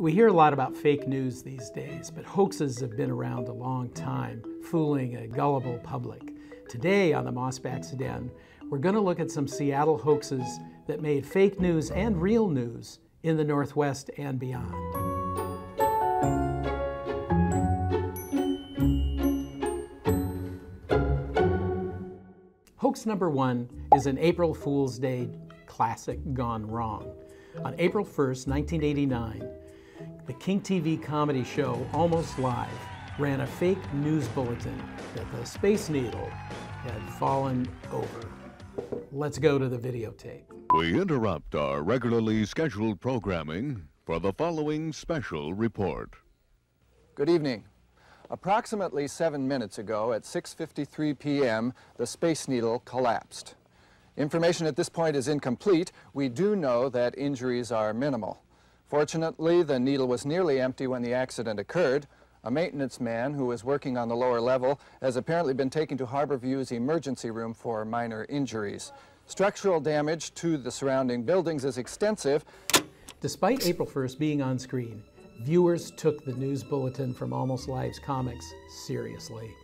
We hear a lot about fake news these days, but hoaxes have been around a long time, fooling a gullible public. Today on the Mossback's Den, we're going to look at some Seattle hoaxes that made fake news and real news in the Northwest and beyond. Hoax number one is an April Fool's Day classic gone wrong. On April 1st, 1989, the King TV comedy show Almost Live ran a fake news bulletin that the Space Needle had fallen over. Let's go to the videotape. We interrupt our regularly scheduled programming for the following special report. Good evening. Approximately 7 minutes ago at 6:53 p.m., the Space Needle collapsed. Information at this point is incomplete. We do know that injuries are minimal. Fortunately, the needle was nearly empty when the accident occurred. A maintenance man who was working on the lower level has apparently been taken to Harborview's emergency room for minor injuries. Structural damage to the surrounding buildings is extensive. Despite April 1st being on screen, viewers took the news bulletin from Almost Live's comics seriously.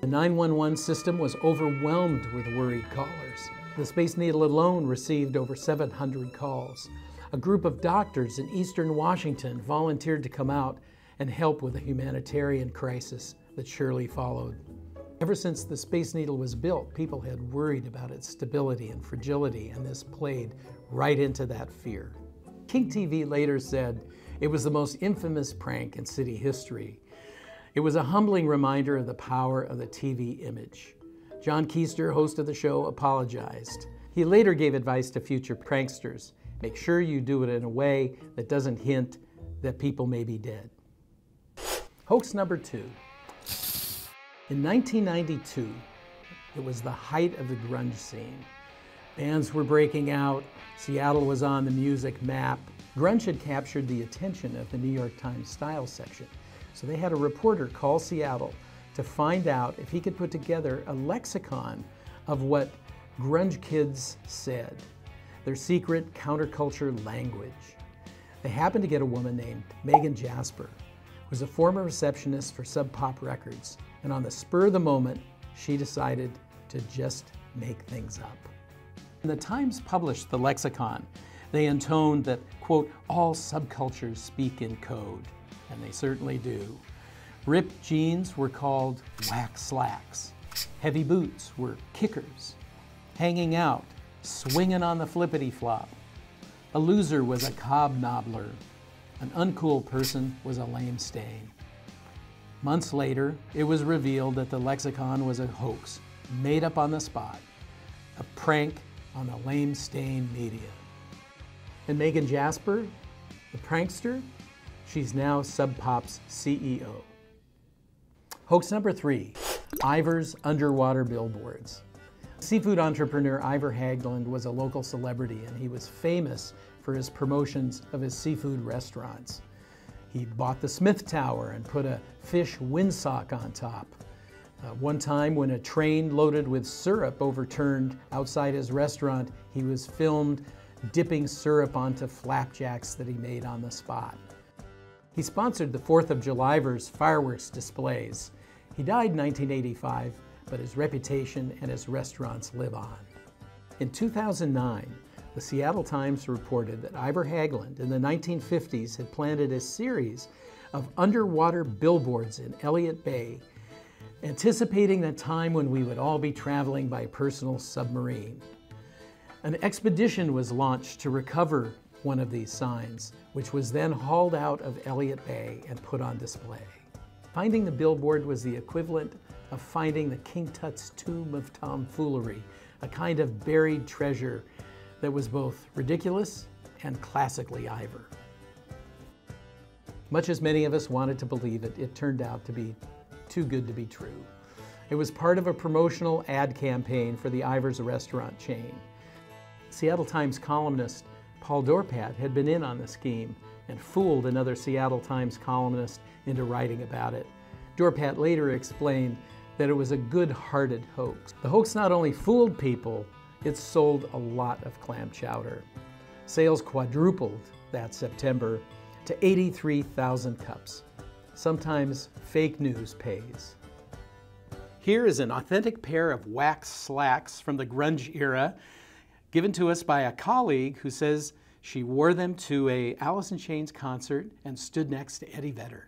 The 911 system was overwhelmed with worried callers. The Space Needle alone received over 700 calls. A group of doctors in eastern Washington volunteered to come out and help with the humanitarian crisis that surely followed. Ever since the Space Needle was built, people had worried about its stability and fragility, and this played right into that fear. King TV later said it was the most infamous prank in city history. It was a humbling reminder of the power of the TV image. John Keister, host of the show, apologized. He later gave advice to future pranksters. Make sure you do it in a way that doesn't hint that people may be dead. Hoax number two. In 1992, it was the height of the grunge scene. Bands were breaking out. Seattle was on the music map. Grunge had captured the attention of the New York Times style section. So they had a reporter call Seattle to find out if he could put together a lexicon of what grunge kids said, their secret counterculture language. They happened to get a woman named Megan Jasper, who was a former receptionist for Sub Pop Records, and on the spur of the moment, she decided to just make things up. When the Times published the lexicon, they intoned that, quote, all subcultures speak in code, and they certainly do. Ripped jeans were called whack slacks. Heavy boots were kickers. Hanging out, swinging on the flippity-flop. A loser was a cobnobbler. An uncool person was a lame stain. Months later, it was revealed that the lexicon was a hoax, made up on the spot, a prank on the lame stain media. And Megan Jasper, the prankster, she's now Sub Pop's CEO. Hoax number three, Ivers Underwater billboards. Seafood entrepreneur Ivor Haglund was a local celebrity, and he was famous for his promotions of his seafood restaurants. He bought the Smith Tower and put a fish windsock on top. One time when a train loaded with syrup overturned outside his restaurant, he was filmed dipping syrup onto flapjacks that he made on the spot. He sponsored the 4th of Julyver's fireworks displays. He died in 1985, but his reputation and his restaurants live on. In 2009, the Seattle Times reported that Ivor Haglund in the 1950s had planted a series of underwater billboards in Elliott Bay, anticipating the time when we would all be traveling by personal submarine. An expedition was launched to recover one of these signs, which was then hauled out of Elliott Bay and put on display. Finding the billboard was the equivalent of finding the King Tut's tomb of tomfoolery, a kind of buried treasure that was both ridiculous and classically Ivor. Much as many of us wanted to believe it, it turned out to be too good to be true. It was part of a promotional ad campaign for the Ivers restaurant chain. Seattle Times columnist Paul Dorpat had been in on the scheme and fooled another Seattle Times columnist into writing about it. Dorpat later explained that it was a good-hearted hoax. The hoax not only fooled people, it sold a lot of clam chowder. Sales quadrupled that September to 83,000 cups. Sometimes fake news pays. Here is an authentic pair of wax slacks from the grunge era, given to us by a colleague who says she wore them to a Alice in Chains concert and stood next to Eddie Vedder.